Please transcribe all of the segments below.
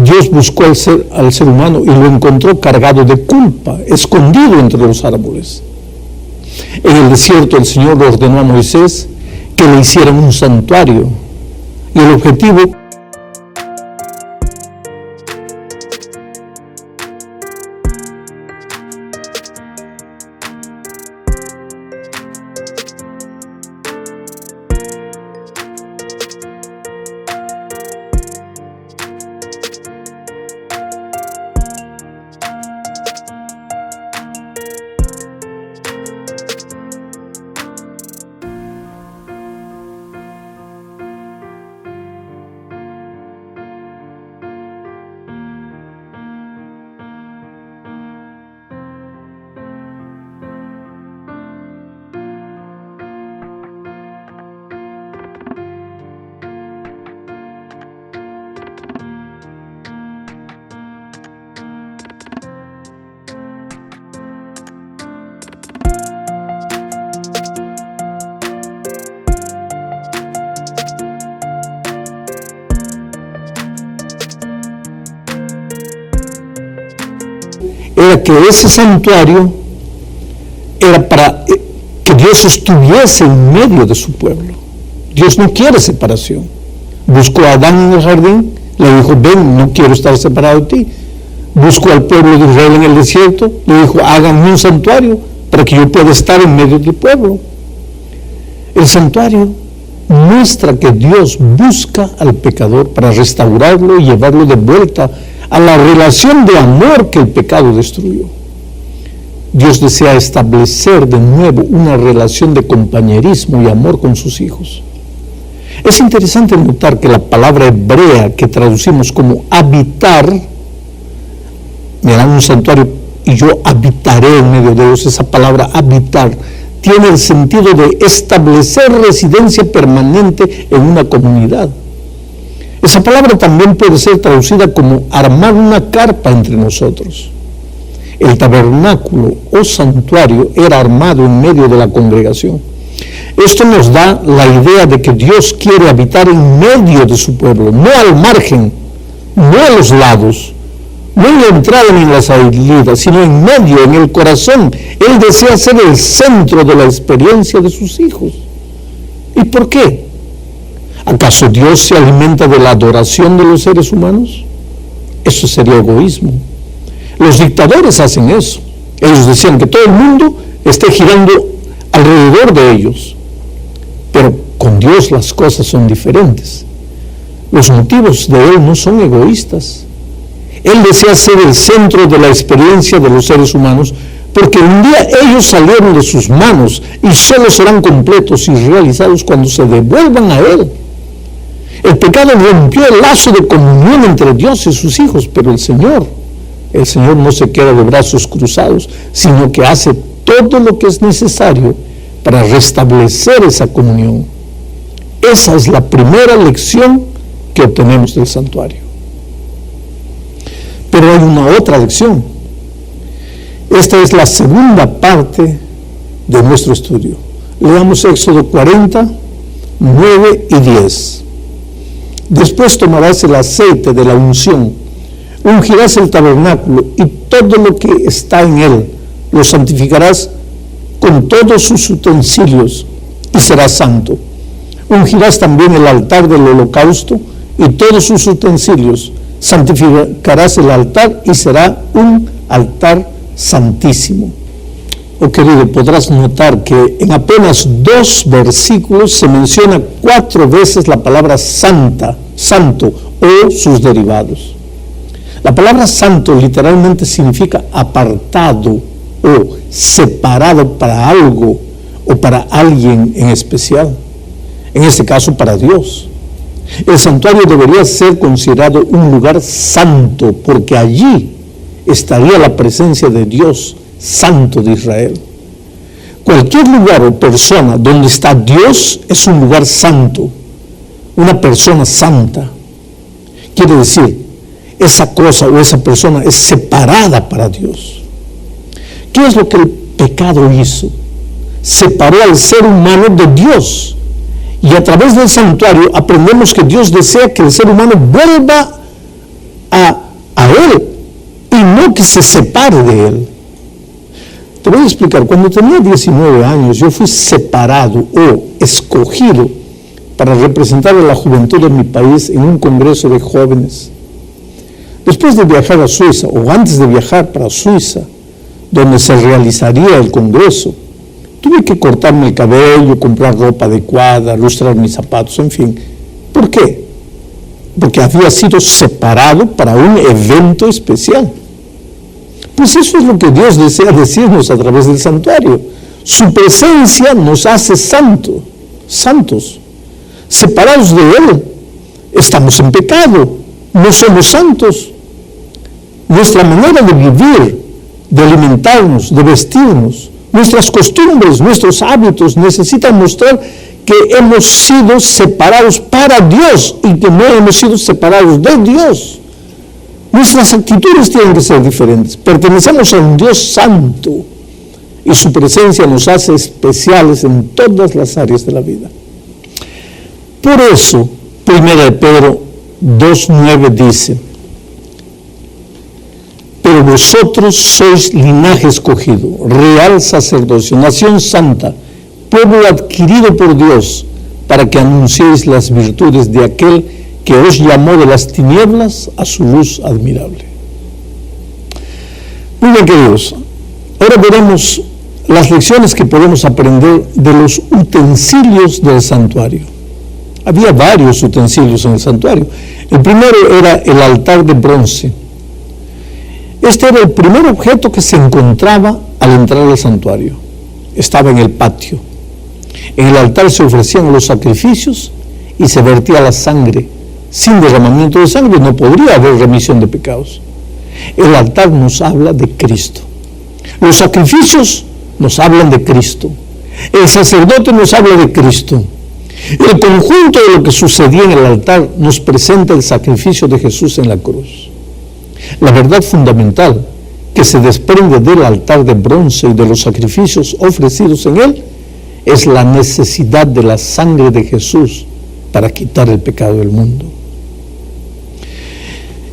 Dios buscó al ser humano y lo encontró cargado de culpa, escondido entre los árboles. En el desierto el Señor le ordenó a Moisés que le hicieran un santuario, y el objetivo era que ese santuario era para que Dios estuviese en medio de su pueblo. Dios no quiere separación. Buscó a Adán en el jardín, le dijo, ven, no quiero estar separado de ti. Buscó al pueblo de Israel en el desierto, le dijo, háganme un santuario para que yo pueda estar en medio del pueblo. El santuario muestra que Dios busca al pecador para restaurarlo y llevarlo de vuelta a la relación de amor que el pecado destruyó. Dios desea establecer de nuevo una relación de compañerismo y amor con sus hijos. Es interesante notar que la palabra hebrea que traducimos como habitar, me dan un santuario y yo habitaré en medio de ellos, esa palabra habitar tiene el sentido de establecer residencia permanente en una comunidad. Esa palabra también puede ser traducida como armar una carpa entre nosotros. El tabernáculo o santuario era armado en medio de la congregación. Esto nos da la idea de que Dios quiere habitar en medio de su pueblo, no al margen, no a los lados, no en la entrada ni en la salida, sino en medio, en el corazón. Él desea ser el centro de la experiencia de sus hijos. ¿Y por qué? ¿Acaso Dios se alimenta de la adoración de los seres humanos? Eso sería egoísmo. Los dictadores hacen eso. Ellos decían que todo el mundo esté girando alrededor de ellos. Pero con Dios las cosas son diferentes. Los motivos de Él no son egoístas. Él desea ser el centro de la experiencia de los seres humanos, porque un día ellos salieron de sus manos y solo serán completos y realizados cuando se devuelvan a Él. El pecado rompió el lazo de comunión entre Dios y sus hijos, pero el Señor no se queda de brazos cruzados, sino que hace todo lo que es necesario para restablecer esa comunión. Esa es la primera lección que obtenemos del santuario. Pero hay una otra lección. Esta es la segunda parte de nuestro estudio. Leamos Éxodo 40, 9 y 10. Después tomarás el aceite de la unción, ungirás el tabernáculo y todo lo que está en él, lo santificarás con todos sus utensilios y será santo. Ungirás también el altar del holocausto y todos sus utensilios, santificarás el altar y será un altar santísimo. Oh querido, podrás notar que en apenas 2 versículos se menciona 4 veces la palabra santa, santo o sus derivados. La palabra santo literalmente significa apartado o separado para algo o para alguien en especial. En este caso para Dios. El santuario debería ser considerado un lugar santo porque allí estaría la presencia de Dios santo de Israel. Cualquier lugar o persona donde está Dios es un lugar santo, una persona santa. Quiere decir, esa cosa o esa persona es separada para Dios. ¿Qué es lo que el pecado hizo? Separó al ser humano de Dios. Y a través del santuario aprendemos que Dios desea que el ser humano vuelva a Él y no que se separe de Él. Te voy a explicar. Cuando tenía 19 años, yo fui separado o escogido para representar a la juventud de mi país en un congreso de jóvenes. Después de viajar a Suiza, o antes de viajar para Suiza, donde se realizaría el congreso, tuve que cortarme el cabello, comprar ropa adecuada, lustrar mis zapatos, en fin. ¿Por qué? Porque había sido separado para un evento especial. Pues eso es lo que Dios desea decirnos a través del santuario. Su presencia nos hace santos. Separados de Él, estamos en pecado, no somos santos. Nuestra manera de vivir, de alimentarnos, de vestirnos, nuestras costumbres, nuestros hábitos necesitan mostrar que hemos sido separados para Dios y que no hemos sido separados de Dios. Nuestras actitudes tienen que ser diferentes. Pertenecemos a un Dios santo y su presencia nos hace especiales en todas las áreas de la vida. Por eso, 1 de Pedro 2:9 dice: pero vosotros sois linaje escogido, real sacerdocio, nación santa, pueblo adquirido por Dios, para que anunciéis las virtudes de aquel que os llamó de las tinieblas a su luz admirable. Muy bien, queridos, ahora veremos las lecciones que podemos aprender de los utensilios del santuario. Había varios utensilios en el santuario. El primero era el altar de bronce. Este era el primer objeto que se encontraba al entrar al santuario. Estaba en el patio. En el altar se ofrecían los sacrificios y se vertía la sangre. Sin derramamiento de sangre no podría haber remisión de pecados. El altar nos habla de Cristo. Los sacrificios nos hablan de Cristo. El sacerdote nos habla de Cristo. El conjunto de lo que sucedía en el altar nos presenta el sacrificio de Jesús en la cruz. La verdad fundamental que se desprende del altar de bronce y de los sacrificios ofrecidos en él es la necesidad de la sangre de Jesús para quitar el pecado del mundo.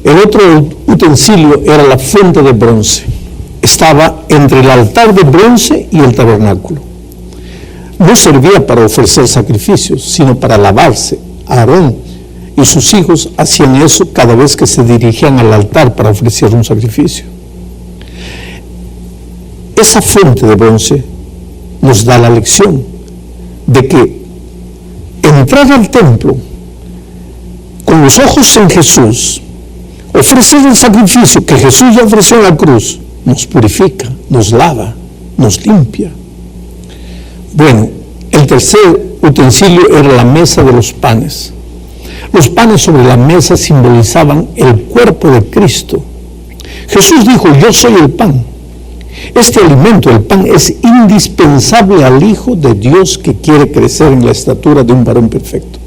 El otro utensilio era la fuente de bronce. Estaba entre el altar de bronce y el tabernáculo. No servía para ofrecer sacrificios, sino para lavarse. Aarón y sus hijos hacían eso cada vez que se dirigían al altar para ofrecer un sacrificio. Esa fuente de bronce nos da la lección de que entrar al templo con los ojos en Jesús, ofrecer el sacrificio que Jesús ya ofreció en la cruz, nos purifica, nos lava, nos limpia. Bueno, el tercer utensilio era la mesa de los panes. Los panes sobre la mesa simbolizaban el cuerpo de Cristo. Jesús dijo: yo soy el pan. Este alimento, el pan, es indispensable al Hijo de Dios que quiere crecer en la estatura de un varón perfecto.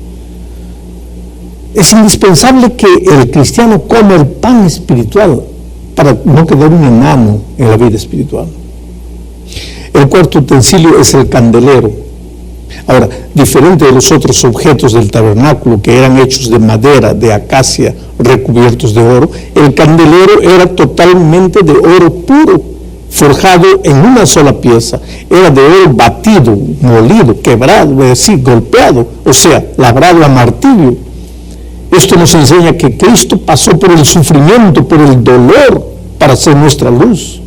Es indispensable que el cristiano coma el pan espiritual para no quedar un enano en la vida espiritual. El cuarto utensilio es el candelero. Ahora, diferente de los otros objetos del tabernáculo que eran hechos de madera, de acacia, recubiertos de oro, el candelero era totalmente de oro puro, forjado en una sola pieza. Era de oro batido, molido, quebrado, es decir, golpeado, o sea, labrado a martillo. Esto nos enseña que Cristo pasó por el sufrimiento, por el dolor, para ser nuestra luz.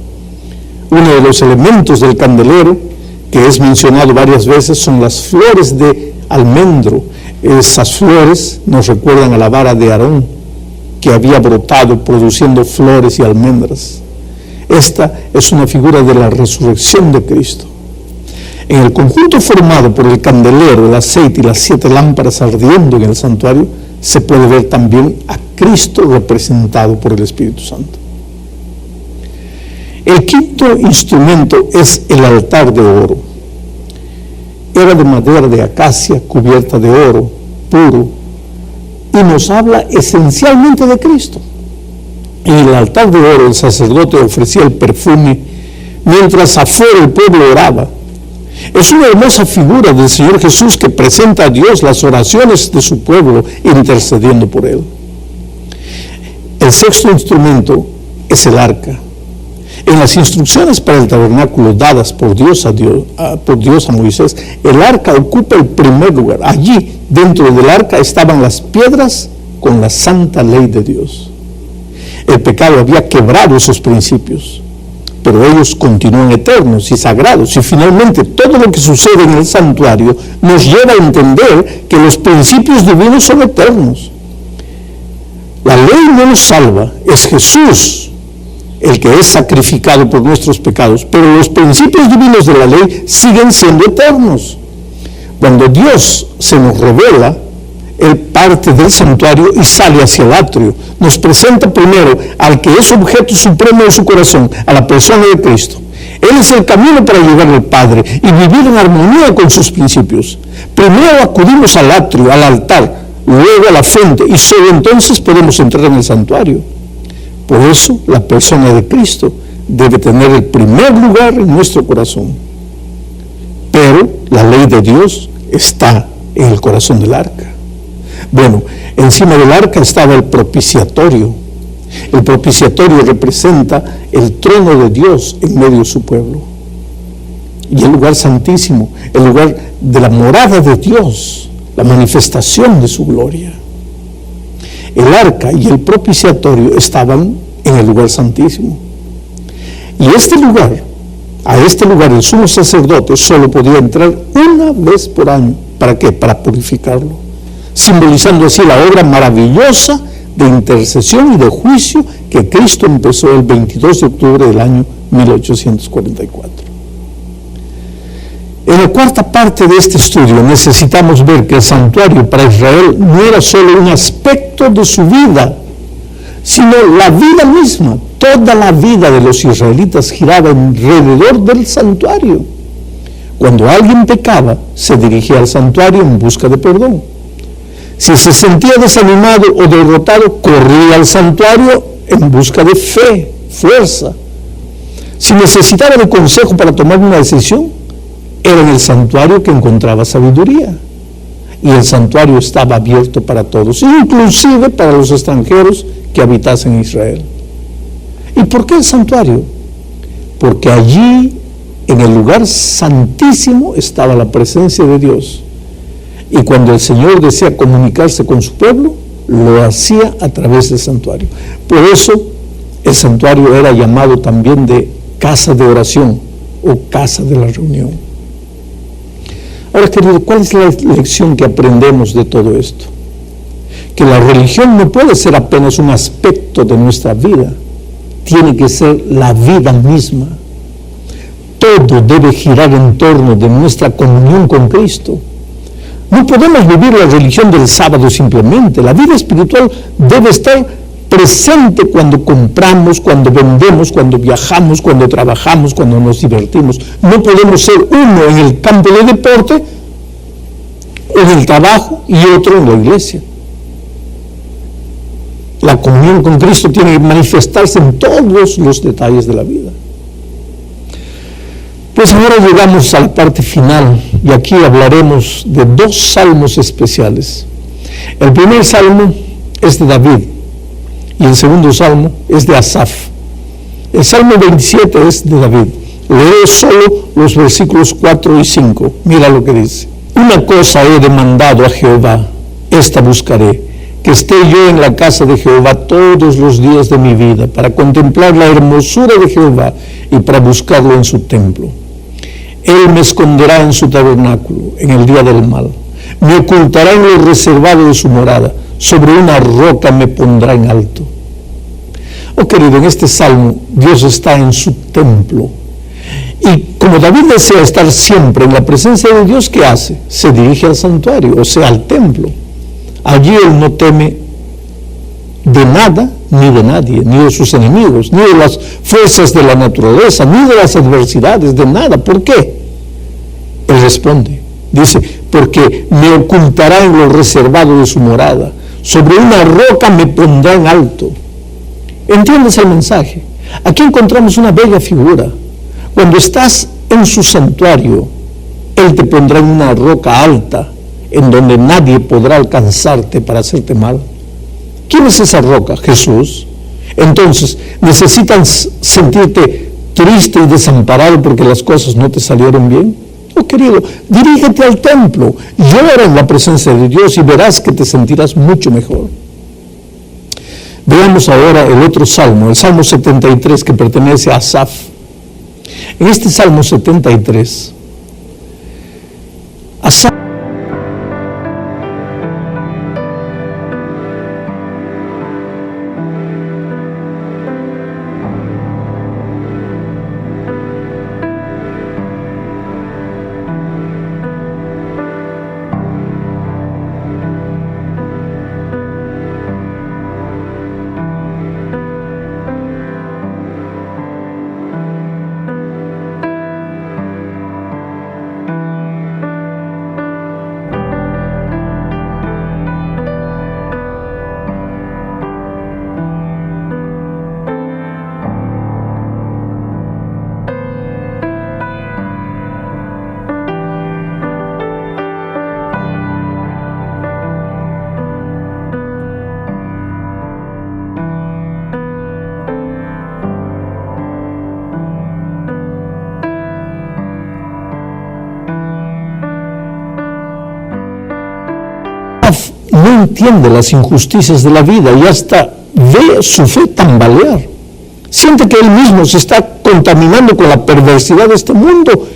Uno de los elementos del candelero que es mencionado varias veces son las flores de almendro. Esas flores nos recuerdan a la vara de Aarón, que había brotado produciendo flores y almendras. Esta es una figura de la resurrección de Cristo. En el conjunto formado por el candelero, el aceite y las 7 lámparas ardiendo en el santuario, se puede ver también a Cristo representado por el Espíritu Santo. El quinto instrumento es el altar de oro. Era de madera de acacia cubierta de oro puro y nos habla esencialmente de Cristo. En el altar de oro el sacerdote ofrecía el perfume mientras afuera el pueblo oraba. Es una hermosa figura del Señor Jesús que presenta a Dios las oraciones de su pueblo intercediendo por él. El El sexto instrumento es el arca. En las instrucciones para el tabernáculo dadas por Dios a Moisés, el arca ocupa el primer lugar. Allí, dentro del arca, estaban las piedras con la santa ley de Dios. El pecado había quebrado esos principios, pero ellos continúan eternos y sagrados. Y finalmente, todo lo que sucede en el santuario nos lleva a entender que los principios divinos son eternos. La ley no nos salva, es Jesús el que es sacrificado por nuestros pecados, pero los principios divinos de la ley siguen siendo eternos. Cuando Dios se nos revela, Él parte del santuario y sale hacia el atrio. Nos presenta primero al que es objeto supremo de su corazón, a la persona de Cristo. Él es el camino para llegar al Padre y vivir en armonía con sus principios. Primero acudimos al atrio, al altar, luego a la fuente, y solo entonces podemos entrar en el santuario. Por eso, la persona de Cristo debe tener el primer lugar en nuestro corazón. Pero la ley de Dios está en el corazón del arca. Bueno, encima del arca estaba el propiciatorio. El propiciatorio representa el trono de Dios en medio de su pueblo. Y el lugar santísimo, el lugar de la morada de Dios, la manifestación de su gloria. El arca y el propiciatorio estaban en el lugar santísimo. Y a este lugar el sumo sacerdote solo podía entrar una vez por año. ¿Para qué? Para purificarlo, simbolizando así la obra maravillosa de intercesión y de juicio que Cristo empezó el 22 de octubre del año 1844. En la cuarta parte de este estudio necesitamos ver que el santuario para Israel no era solo un aspecto de su vida, sino la vida misma. Toda la vida de los israelitas giraba alrededor del santuario. Cuando alguien pecaba, se dirigía al santuario en busca de perdón. Si se sentía desanimado o derrotado, corría al santuario en busca de fe, fuerza. Si necesitaba de consejo para tomar una decisión, era en el santuario que encontraba sabiduría. Y el santuario estaba abierto para todos, inclusive para los extranjeros que habitasen en Israel. ¿Y por qué el santuario? Porque allí, en el lugar santísimo, estaba la presencia de Dios. Y cuando el Señor desea comunicarse con su pueblo, lo hacía a través del santuario. Por eso, el santuario era llamado también de casa de oración o casa de la reunión. Ahora, querido, ¿cuál es la lección que aprendemos de todo esto? Que la religión no puede ser apenas un aspecto de nuestra vida, tiene que ser la vida misma. Todo debe girar en torno de nuestra comunión con Cristo. No podemos vivir la religión del sábado simplemente. La vida espiritual debe estar presente cuando compramos, cuando vendemos, cuando viajamos, cuando trabajamos, cuando nos divertimos. No podemos ser uno en el campo de deporte, en el trabajo, y otro en la iglesia. La comunión con Cristo tiene que manifestarse en todos los detalles de la vida. Pues ahora llegamos a la parte final y aquí hablaremos de dos salmos especiales. El primer salmo es de David y el segundo salmo es de Asaf. El salmo 27 es de David. Leo solo los versículos 4 y 5. Mira lo que dice. Una cosa he demandado a Jehová, esta buscaré, que esté yo en la casa de Jehová todos los días de mi vida, para contemplar la hermosura de Jehová y para buscarlo en su templo. Él me esconderá en su tabernáculo en el día del mal, me ocultará en lo reservado de su morada, sobre una roca me pondrá en alto. Oh querido, en este salmo Dios está en su templo. Y como David desea estar siempre en la presencia de Dios, ¿qué hace? Se dirige al santuario, o sea, al templo. Allí él no teme de nada, ni de nadie, ni de sus enemigos, ni de las fuerzas de la naturaleza, ni de las adversidades, de nada. ¿Por qué? Él responde, dice, porque me ocultará en lo reservado de su morada, sobre una roca me pondrá en alto. ¿Entiendes el mensaje? Aquí encontramos una bella figura. Cuando estás en su santuario, Él te pondrá en una roca alta, en donde nadie podrá alcanzarte para hacerte mal. ¿Quién es esa roca? Jesús. Entonces, necesitas sentirte triste y desamparado porque las cosas no te salieron bien. Oh, querido, dirígete al templo, llora en la presencia de Dios y verás que te sentirás mucho mejor. Veamos ahora el otro salmo, el Salmo 73, que pertenece a Asaf. En este Salmo 73, Asaf no entiende las injusticias de la vida y hasta ve su fe tambalear. Siente que él mismo se está contaminando con la perversidad de este mundo